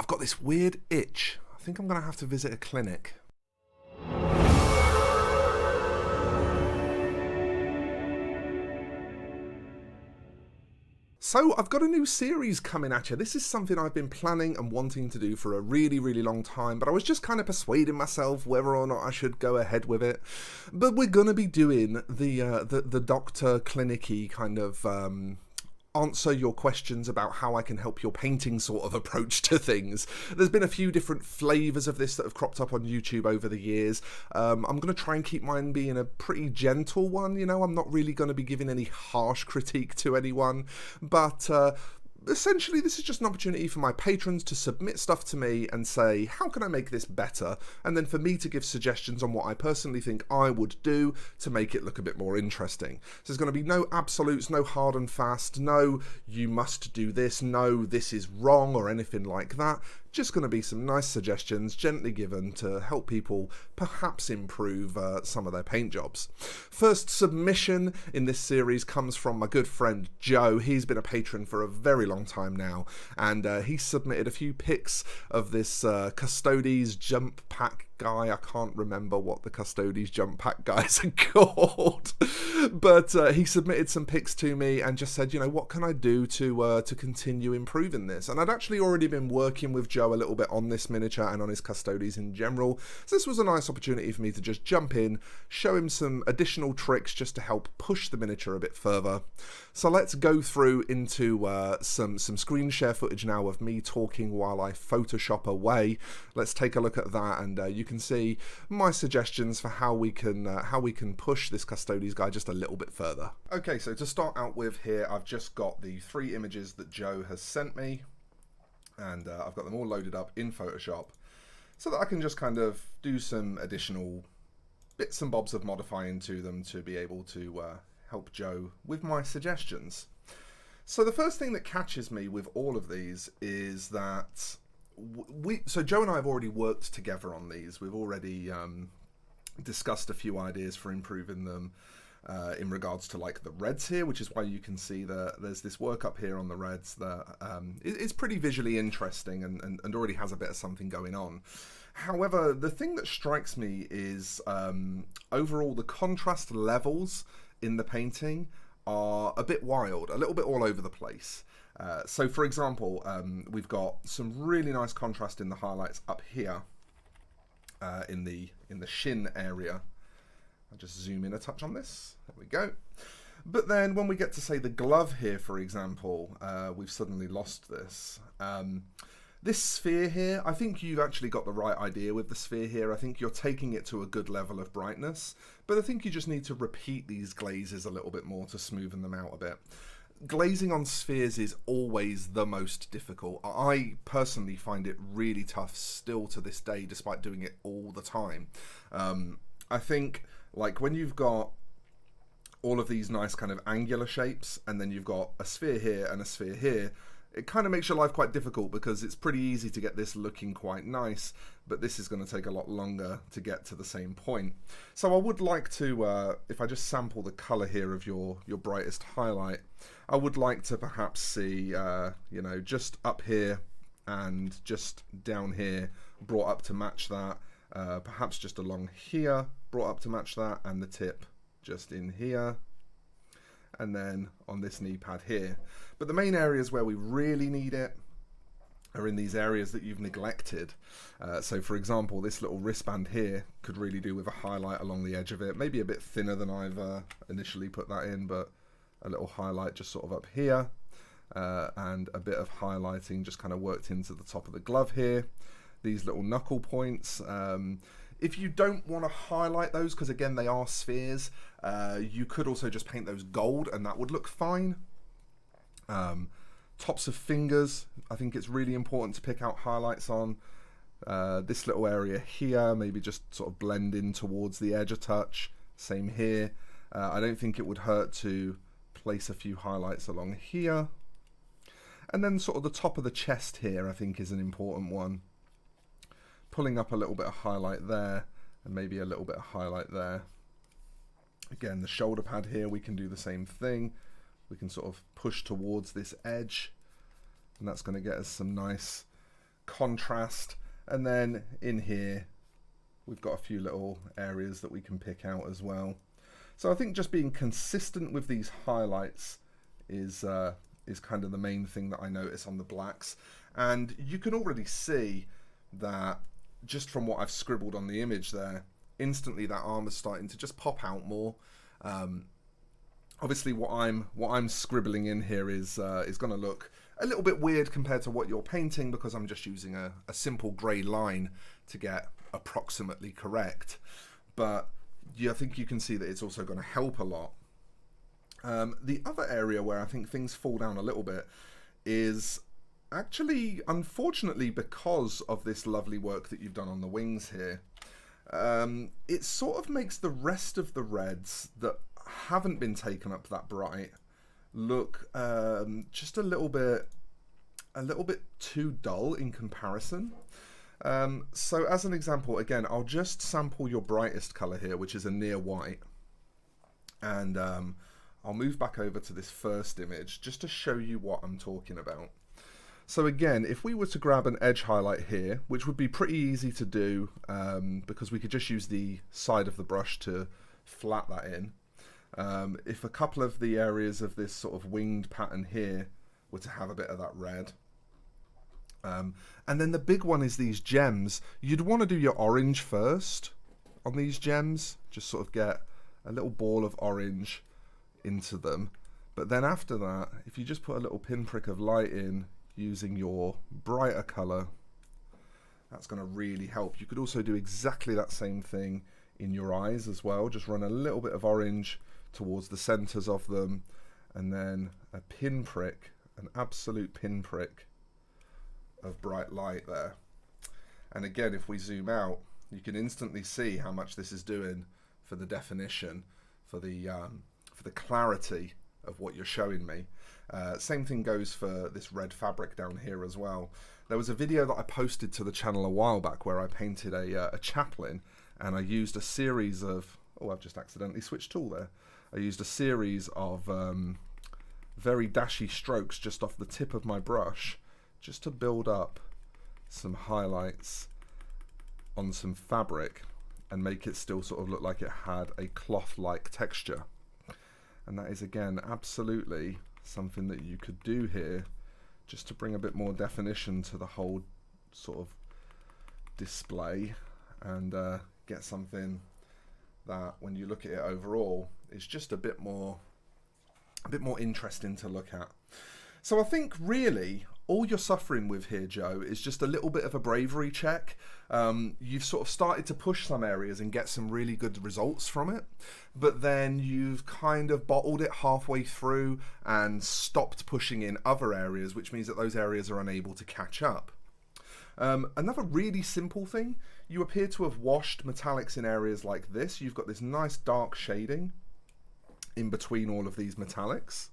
I've got this weird itch. I think I'm going to have to visit a clinic. So I've got a new series coming at you. This is something I've been planning and wanting to do for a really, really long time, but I was just kind of persuading myself whether or not I should go ahead with it. But we're going to be doing the Dr. Klinnik-y kind of answer your questions about how I can help your painting sort of approach to things. There's been a few different flavours of this that have cropped up on YouTube over the years. I'm going to try and keep mine being a pretty gentle one, you know. I'm not really going to be giving any harsh critique to anyone, but essentially this is just an opportunity for my patrons to submit stuff to me and say, how can I make this better? And then for me to give suggestions on what I personally think I would do to make it look a bit more interesting. So there's going to be no absolutes, no hard and fast, no you must do this, no this is wrong or anything like that. Just going to be some nice suggestions gently given to help people perhaps improve some of their paint jobs. First submission in this series comes from my good friend Joe. He's been a patron for a very long time now, and he submitted a few pics of this Custodes jump pack guy. I can't remember what the Custodes jump pack guys are called, but he submitted some pics to me and just said, you know, what can I do to continue improving this? And I'd actually already been working with Joe a little bit on this miniature and on his Custodes in general, so this was a nice opportunity for me to just jump in, show him some additional tricks just to help push the miniature a bit further. So let's go through into some screen share footage now of me talking while I Photoshop away. Let's take a look at that, and you can see my suggestions for how we can push this Custodes guy just a little bit further. Okay, so to start out with here, I've just got the 3 images that Joe has sent me, and I've got them all loaded up in Photoshop so that I can just kind of do some additional bits and bobs of modifying to them to be able to help Joe with my suggestions. So the first thing that catches me with all of these is that so Joe and I have already worked together on these. We've already discussed a few ideas for improving them in regards to like the reds here, which is why you can see that there's this work up here on the reds that is pretty visually interesting and already has a bit of something going on. However, the thing that strikes me is overall the contrast levels in the painting are a bit wild, a little bit all over the place. So for example, we've got some really nice contrast in the highlights up here in the shin area. I'll just zoom in a touch on this. There we go. But then when we get to say the glove here, for example, we've suddenly lost this. This sphere here, I think you've actually got the right idea with the sphere here. I think you're taking it to a good level of brightness, but I think you just need to repeat these glazes a little bit more to smoothen them out a bit. Glazing on spheres is always the most difficult. I personally find it really tough still to this day, despite doing it all the time. I think like when you've got all of these nice kind of angular shapes and then you've got a sphere here and a sphere here, it kind of makes your life quite difficult because it's pretty easy to get this looking quite nice, but this is going to take a lot longer to get to the same point. So I would like to, if I just sample the color here of your brightest highlight, I would like to perhaps see, you know, just up here and just down here brought up to match that, perhaps just along here brought up to match that, and the tip just in here, and then on this knee pad here. But the main areas where we really need it are in these areas that you've neglected. So for example, this little wristband here could really do with a highlight along the edge of it, maybe a bit thinner than I've initially put that in, but a little highlight just sort of up here, and a bit of highlighting just kind of worked into the top of the glove here. These little knuckle points, if you don't want to highlight those, because again they are spheres, you could also just paint those gold and that would look fine. Tops of fingers, I think it's really important to pick out highlights on. This little area here, maybe just sort of blend in towards the edge a touch. Same here. I don't think it would hurt to place a few highlights along here. And then sort of the top of the chest here, I think is an important one. Pulling up a little bit of highlight there, and maybe a little bit of highlight there. Again, the shoulder pad here, we can do the same thing. We can sort of push towards this edge, and that's going to get us some nice contrast, and then in here we've got a few little areas that we can pick out as well. So I think just being consistent with these highlights is kind of the main thing that I notice on the blacks. And you can already see that just from what I've scribbled on the image there, instantly that arm is starting to just pop out more. Obviously what I'm scribbling in here is going to look a little bit weird compared to what you're painting, because I'm just using a simple grey line to get approximately correct. But yeah, I think you can see that it's also going to help a lot. The other area where I think things fall down a little bit is actually, unfortunately, because of this lovely work that you've done on the wings here, it sort of makes the rest of the reds that haven't been taken up that bright look just a little bit too dull in comparison. So as an example, again, I'll just sample your brightest color here, which is a near white, and I'll move back over to this first image just to show you what I'm talking about. So again, if we were to grab an edge highlight here, which would be pretty easy to do because we could just use the side of the brush to flat that in. If a couple of the areas of this sort of winged pattern here were to have a bit of that red. And then the big one is these gems. You'd want to do your orange first on these gems, just sort of get a little ball of orange into them. But then after that, if you just put a little pinprick of light in using your brighter color, that's going to really help. You could also do exactly that same thing in your eyes as well. Just run a little bit of orange towards the centers of them, and then a pinprick, an absolute pinprick of bright light there. And again, if we zoom out, you can instantly see how much this is doing for the definition, for the clarity of what you're showing me. Same thing goes for this red fabric down here as well. There was a video that I posted to the channel a while back where I painted a chaplain, and I used a series of, oh, I've just accidentally switched tool there. I used a series of very dashy strokes just off the tip of my brush, just to build up some highlights on some fabric and make it still sort of look like it had a cloth-like texture. And that is, again, absolutely something that you could do here just to bring a bit more definition to the whole sort of display, and get something that, when you look at it overall, is just a bit more interesting to look at. So I think really all you're suffering with here, Joe, is just a little bit of a bravery check. You've sort of started to push some areas and get some really good results from it, but then you've kind of bottled it halfway through and stopped pushing in other areas, which means that those areas are unable to catch up. Another really simple thing, you appear to have washed metallics in areas like this. You've got this nice dark shading in between all of these metallics.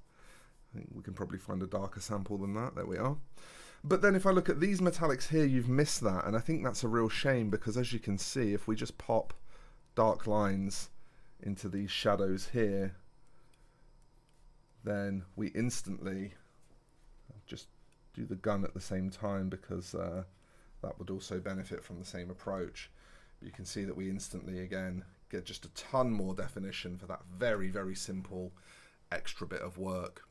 I think we can probably find a darker sample than that. There we are. But then if I look at these metallics here, you've missed that, and I think that's a real shame, because as you can see, if we just pop dark lines into these shadows here, then we instantly just do the gun at the same time, because that would also benefit from the same approach. But you can see that we instantly, again, get just a ton more definition for that very, very simple extra bit of work.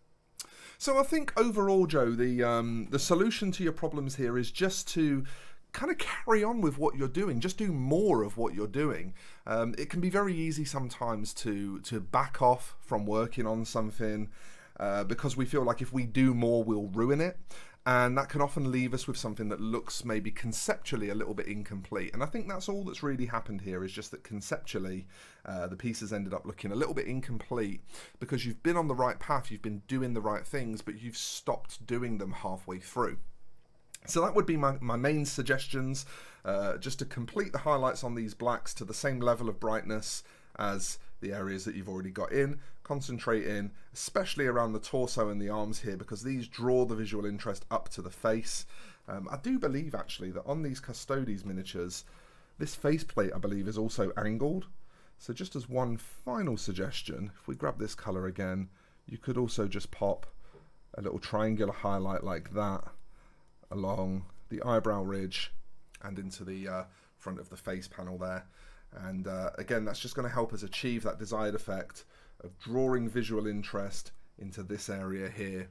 So I think overall, Joe, the solution to your problems here is just to kind of carry on with what you're doing. Just do more of what you're doing. It can be very easy sometimes to back off from working on something because we feel like if we do more, we'll ruin it. And that can often leave us with something that looks maybe conceptually a little bit incomplete. And I think that's all that's really happened here, is just that conceptually the pieces ended up looking a little bit incomplete because you've been on the right path, you've been doing the right things, but you've stopped doing them halfway through. So that would be my main suggestions, just to complete the highlights on these blacks to the same level of brightness as the areas that you've already got in. Concentrate in, especially around the torso and the arms here, because these draw the visual interest up to the face. I do believe actually that on these Custodes miniatures, this faceplate I believe is also angled. So just as one final suggestion, if we grab this colour again, you could also just pop a little triangular highlight like that along the eyebrow ridge and into the front of the face panel there. And again, that's just going to help us achieve that desired effect of drawing visual interest into this area here,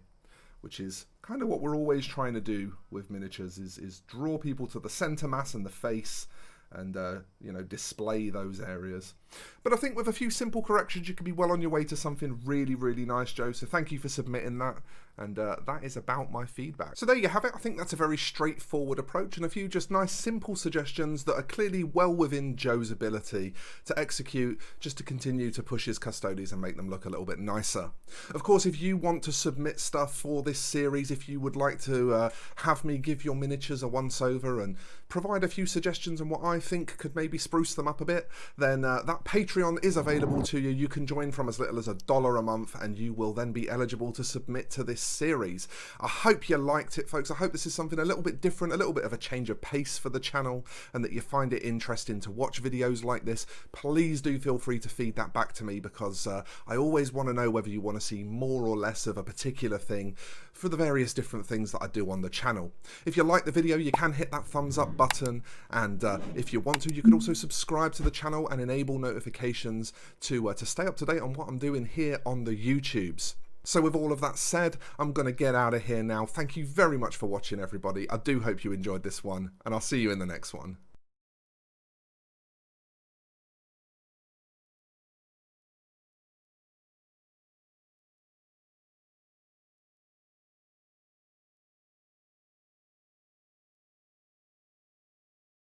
which is kind of what we're always trying to do with miniatures, is draw people to the center mass and the face, and you know, display those areas. But I think with a few simple corrections you could be well on your way to something really, really nice, Joe, so thank you for submitting that. And that is about my feedback. So there you have it. I think that's a very straightforward approach, and a few just nice simple suggestions that are clearly well within Joe's ability to execute, just to continue to push his Custodes and make them look a little bit nicer. Of course, if you want to submit stuff for this series, if you would like to have me give your miniatures a once-over and provide a few suggestions on what I think could maybe spruce them up a bit, then that Patreon is available to you. You can join from as little as $1 a month, and you will then be eligible to submit to this series. I hope you liked it, folks. I hope this is something a little bit different, a little bit of a change of pace for the channel, and that you find it interesting to watch videos like this. Please do feel free to feed that back to me, because I always want to know whether you want to see more or less of a particular thing for the various different things that I do on the channel. If you like the video, you can hit that thumbs up button, and if you want to, you can also subscribe to the channel and enable notifications to stay up to date on what I'm doing here on the YouTubes. So with all of that said, I'm going to get out of here now. Thank you very much for watching, everybody. I do hope you enjoyed this one, and I'll see you in the next one.